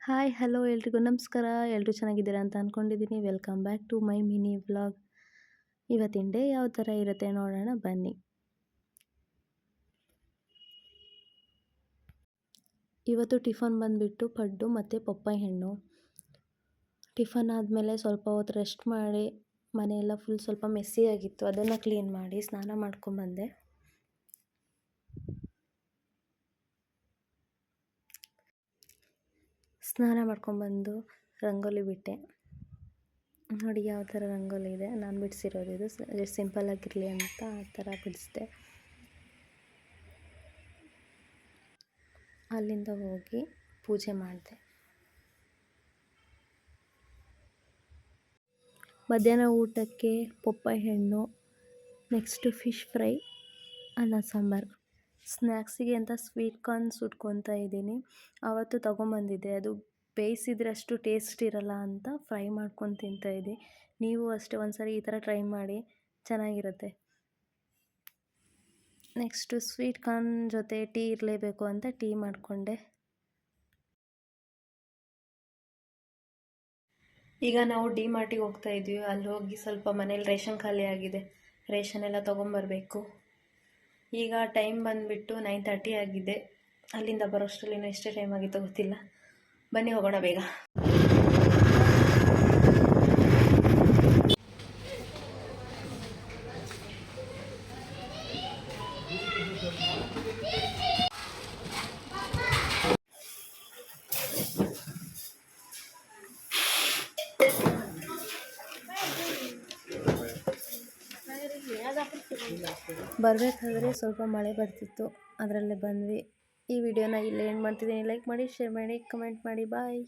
Hi hello ಎಲ್ರಿಗೂ ನಮಸ್ಕಾರ. ಎಲ್ಲರೂ ಚೆನ್ನಾಗಿದ್ದೀರಾ ಅಂತ ಅಂದ್ಕೊಂಡಿದ್ದೀನಿ. Welcome back to my mini vlog. ಇವತ್ತಿನ ಡೇ ಯಾವ ಥರ ಇರುತ್ತೆ ನೋಡೋಣ ಬನ್ನಿ. ಇವತ್ತು ಟಿಫನ್ ಬಂದುಬಿಟ್ಟು ಪಡ್ಡು ಮತ್ತು ಪಪ್ಪಾಯಿ ಹಣ್ಣು. ಟಿಫನ್ ಆದಮೇಲೆ ಸ್ವಲ್ಪ ಹೊತ್ತು ರೆಸ್ಟ್ ಮಾಡಿ ಮನೆಯೆಲ್ಲ ಫುಲ್ ಸ್ವಲ್ಪ ಮೆಸ್ಸಿ ಆಗಿತ್ತು, ಅದನ್ನು ಕ್ಲೀನ್ ಮಾಡಿ ಸ್ನಾನ ಮಾಡ್ಕೊಂಬಂದೆ. ಸ್ನಾನ ಮಾಡ್ಕೊಂಬಂದು ರಂಗೋಲಿ ಬಿಟ್ಟೆ. ನೋಡಿ ಯಾವ ಥರ ರಂಗೋಲಿ ಇದೆ, ನಾನು ಬಿಡಿಸಿರೋದು ಇದು. ಜಸ್ಟ್ ಸಿಂಪಲ್ಲಾಗಿರಲಿ ಅಂತ ಆ ಥರ ಬಿಡಿಸಿದೆ. ಅಲ್ಲಿಂದ ಹೋಗಿ ಪೂಜೆ ಮಾಡಿದೆ. ಮಧ್ಯಾಹ್ನ ಊಟಕ್ಕೆ ಪಪ್ಪಾಯಿ ಹಣ್ಣು, ನೆಕ್ಸ್ಟು ಫಿಶ್ ಫ್ರೈ, ಅನ್ನ ಸಾಂಬಾರು. ಸ್ನ್ಯಾಕ್ಸಿಗೆ ಅಂತ ಸ್ವೀಟ್ ಕಾರ್ನ್ ಸುಟ್ಕೊತಾ ಇದ್ದೀನಿ. ಆವತ್ತು ತೊಗೊಂಬಂದಿದ್ದೆ, ಅದು ಬೇಯಿಸಿದ್ರೆ ಅಷ್ಟು ಟೇಸ್ಟ್ ಇರಲ್ಲ ಅಂತ ಫ್ರೈ ಮಾಡ್ಕೊಂಡು ತಿಂತಾಯಿದ್ದೆ. ನೀವು ಅಷ್ಟೇ ಒಂದ್ಸರಿ ಈ ಥರ ಟ್ರೈ ಮಾಡಿ, ಚೆನ್ನಾಗಿರುತ್ತೆ. ನೆಕ್ಸ್ಟು ಸ್ವೀಟ್ ಕಾರ್ನ್ ಜೊತೆ ಟೀ ಇರಲೇಬೇಕು ಅಂತ ಟೀ ಮಾಡಿಕೊಂಡೆ. ಈಗ ನಾವು ಡಿ ಮಾರ್ಟಿಗೆ ಹೋಗ್ತಾ ಇದ್ವಿ. ಅಲ್ಲಿ ಹೋಗಿ ಸ್ವಲ್ಪ ಮನೇಲಿ ರೇಷನ್ ಖಾಲಿ ಆಗಿದೆ, ರೇಷನ್ ಎಲ್ಲ ತೊಗೊಂಬರ್ಬೇಕು. ಈಗ ಟೈಮ್ ಬಂದುಬಿಟ್ಟು 9:30 ಆಗಿದೆ. ಅಲ್ಲಿಂದ ಬರೋಷ್ಟರಲ್ಲಿ ಇನ್ನೂ ಎಷ್ಟೇ ಟೈಮ್ ಆಗಿತ್ತು ಗೊತ್ತಿಲ್ಲ. ಬನ್ನಿ ಹೋಗೋಣ ಬೇಗ. ಬರಬೇಕಾದ್ರೆ ಸ್ವಲ್ಪ ಮಳೆ ಬರ್ತಿತ್ತು, ಅದರಲ್ಲೇ ಬಂದ್ವಿ. ಈ ವಿಡಿಯೋನ ಇಲ್ಲೇ ಎಂಡ್ ಮಾಡ್ತಿದ್ದೀನಿ. ಲೈಕ್ ಮಾಡಿ, ಶೇರ್ ಮಾಡಿ, ಕಮೆಂಟ್ ಮಾಡಿ. ಬಾಯ್.